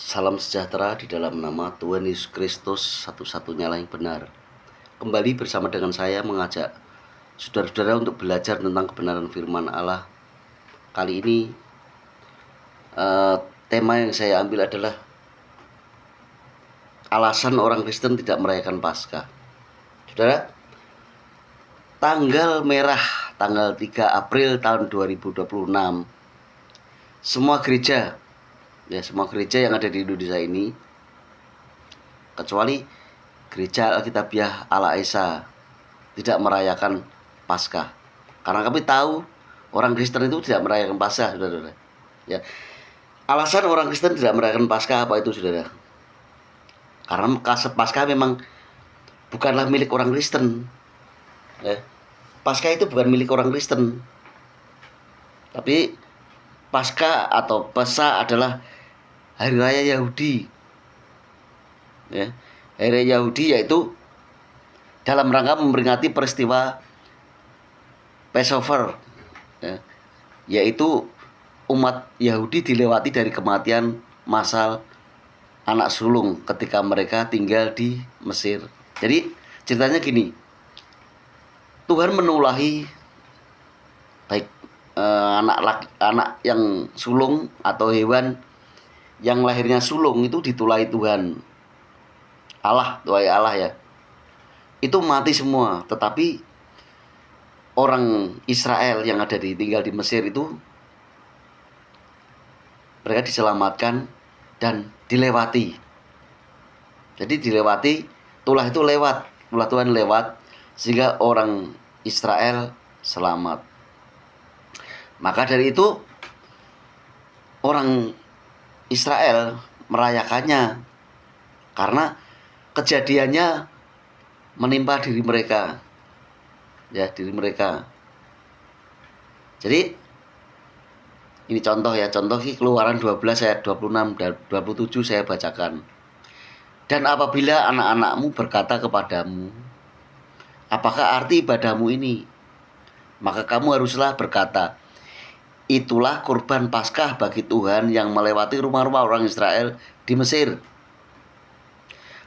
Salam sejahtera di dalam nama Tuhan Yesus Kristus, satu-satunya yang benar. Kembali bersama dengan saya mengajak saudara-saudara untuk belajar tentang kebenaran firman Allah. Kali ini tema yang saya ambil adalah alasan orang Kristen tidak merayakan Paskah. Saudara, tanggal merah, tanggal 3 April tahun 2026, semua gereja yang ada di Indonesia ini, kecuali Gereja Alkitabiah Allah Esa, tidak merayakan Paskah. Karena kami tahu orang Kristen itu tidak merayakan Paskah, saudara-saudara. Ya. Alasan orang Kristen tidak merayakan Paskah apa itu, saudara? Karena Paskah memang bukanlah milik orang Kristen. Ya. Paskah itu bukan milik orang Kristen. Tapi Paskah atau Pesa adalah hari raya Yahudi. Ya. Hari raya Yahudi yaitu dalam rangka memperingati peristiwa Passover, ya, yaitu umat Yahudi dilewati dari kematian massal anak sulung ketika mereka tinggal di Mesir. Jadi ceritanya gini, Tuhan menulahi baik anak yang sulung atau hewan yang lahirnya sulung itu ditulahi Tuhan Allah, Tuhan Allah ya. Itu mati semua, tetapi orang Israel yang tinggal di Mesir itu mereka diselamatkan dan dilewati. Jadi dilewati, tulah itu lewat, tulah Tuhan lewat sehingga orang Israel selamat. Maka dari itu orang Israel merayakannya karena kejadiannya menimpa diri mereka. Ya, diri mereka. Jadi ini contoh ya, contoh Keluaran 12 ayat 26 dan 27 saya bacakan. Dan apabila anak-anakmu berkata kepadamu, apakah arti ibadahmu ini? Maka kamu haruslah berkata, itulah kurban Paskah bagi Tuhan yang melewati rumah-rumah orang Israel di Mesir.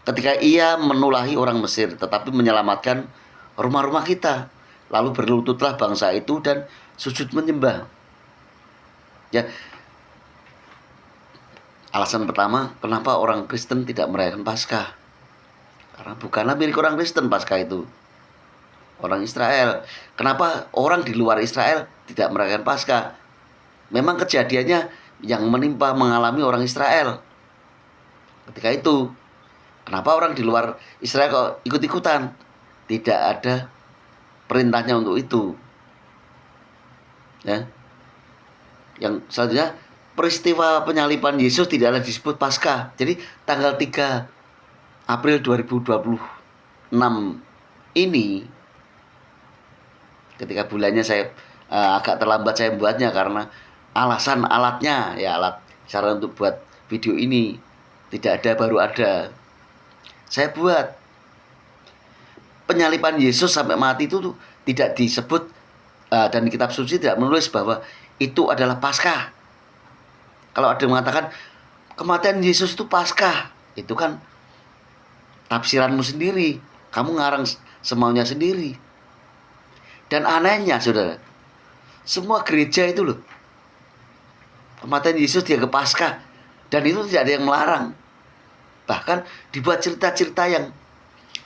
Ketika ia menulahi orang Mesir, tetapi menyelamatkan rumah-rumah kita. Lalu berlututlah bangsa itu dan sujud menyembah. Ya. Alasan pertama, kenapa orang Kristen tidak merayakan Paskah? Karena bukanlah milik orang Kristen Paskah itu. Orang Israel. Kenapa orang di luar Israel tidak merayakan Paskah? Memang kejadiannya yang mengalami orang Israel. Ketika itu, kenapa orang di luar Israel kok ikut-ikutan? Tidak ada perintahnya untuk itu. Ya. Yang selanjutnya, peristiwa penyaliban Yesus tidaklah disebut Paskah. Jadi tanggal 3 April 2026 ini, ketika bulannya saya agak terlambat saya membuatnya karena alasan alatnya, ya alat cara untuk buat video ini tidak ada, baru ada. Saya buat penyaliban Yesus sampai mati itu tidak disebut, dan kitab suci tidak menulis bahwa itu adalah Paskah. Kalau ada yang mengatakan kematian Yesus itu Paskah, itu kan tafsiranmu sendiri, kamu ngarang semaunya sendiri. Dan anehnya, saudara, semua gereja itu loh, kematian Yesus dianggap Paskah, dan itu tidak ada yang melarang. Bahkan dibuat cerita-cerita yang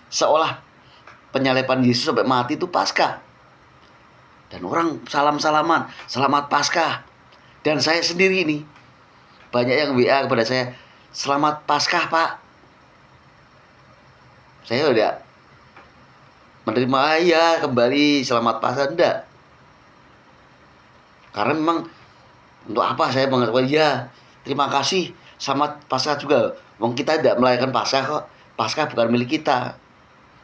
seolah penyaliban Yesus sampai mati itu Paskah. Dan orang salam-salaman, selamat Paskah. Dan saya sendiri ini, banyak yang WA kepada saya, selamat Paskah Pak. Saya udah menerima, ya kembali selamat Paskah, enggak. Karena memang untuk apa saya mengatakan ya terima kasih selamat Paskah juga. Wong kita tidak merayakan Paskah kok. Paskah bukan milik kita.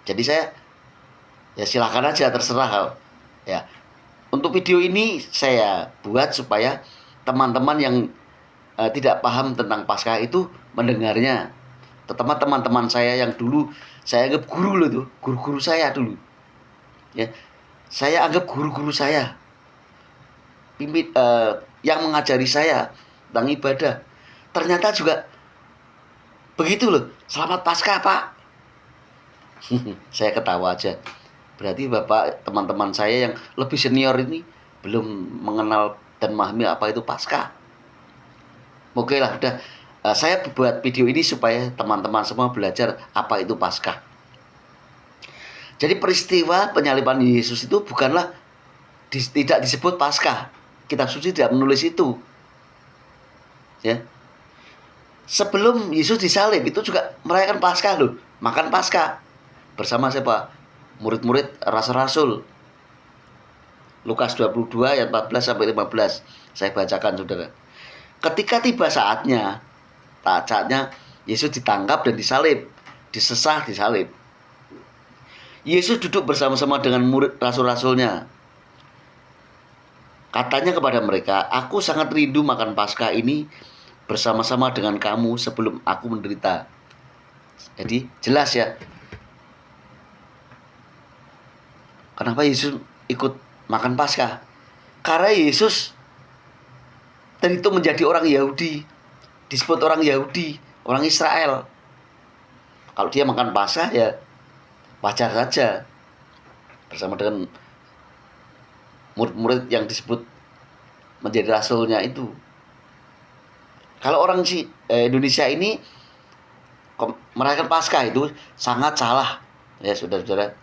Jadi saya ya silakan aja, terserah kok. Ya. Untuk video ini saya buat supaya teman-teman yang tidak paham tentang Paskah itu mendengarnya. Terutama teman-teman saya yang dulu saya anggap guru loh tuh, guru-guru saya dulu. Ya. Saya anggap guru-guru saya. Yang mengajari saya tentang ibadah. Ternyata juga Begitu loh, selamat Paskah Pak. Saya ketawa aja. Berarti Bapak, teman-teman saya yang lebih senior ini belum mengenal dan memahami apa itu Paskah. Oke lah, udah. Saya buat video ini supaya teman-teman semua belajar apa itu Paskah. Jadi peristiwa penyaliban Yesus itu bukanlah tidak disebut Paskah. Kitab suci tidak menulis itu. Ya. Sebelum Yesus disalib itu juga merayakan Paskah loh, makan Paskah bersama siapa? Murid-murid rasul-rasul. Lukas 22 ayat 14 sampai 15. Saya bacakan Saudara. Ketika tiba saatnya Yesus ditangkap dan disalib, disesah, disalib. Yesus duduk bersama-sama dengan murid rasul-rasulnya. Katanya kepada mereka, "Aku sangat rindu makan Paskah ini bersama-sama dengan kamu sebelum aku menderita." Jadi jelas ya. Kenapa Yesus ikut makan Paskah? Karena Yesus dan itu menjadi orang Yahudi. Disebut orang Yahudi, orang Israel. Kalau dia makan Paskah ya wajar saja. Bersama dengan murid-murid yang disebut menjadi rasulnya itu. Kalau orang Indonesia ini merayakan Paskah itu sangat salah. Ya saudara-saudara.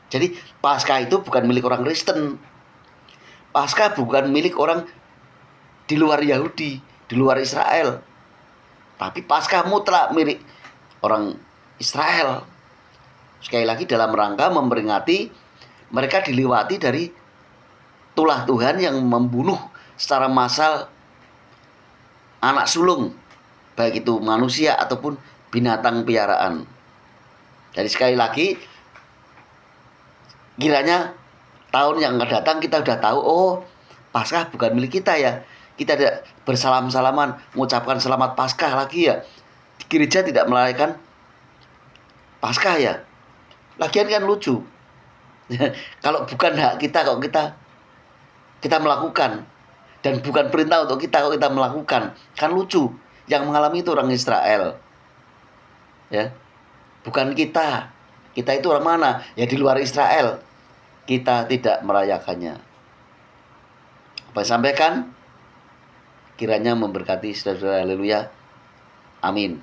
Jadi Paskah itu bukan milik orang Kristen. Paskah bukan milik orang di luar Yahudi, di luar Israel. Tapi Paskah mutlak milik orang Israel. Sekali lagi dalam rangka memperingati mereka diliwati dari tulah Tuhan yang membunuh secara massal anak sulung, baik itu manusia ataupun binatang piaraan. Jadi sekali lagi, kiranya tahun yang akan datang kita sudah tahu, oh Paskah bukan milik kita ya. Kita tidak bersalam-salaman mengucapkan selamat Paskah lagi ya. Gereja tidak merayakan Paskah ya. Lagian kan lucu. Kalau bukan hak kita kok kita melakukan, dan bukan perintah untuk kita kok kita melakukan, kan lucu. Yang mengalami itu orang Israel. Ya. Bukan kita. Kita itu orang mana? Ya di luar Israel. Kita tidak merayakannya. Apa yang sampaikan? Kiranya memberkati saudara-saudara. Haleluya. Amin.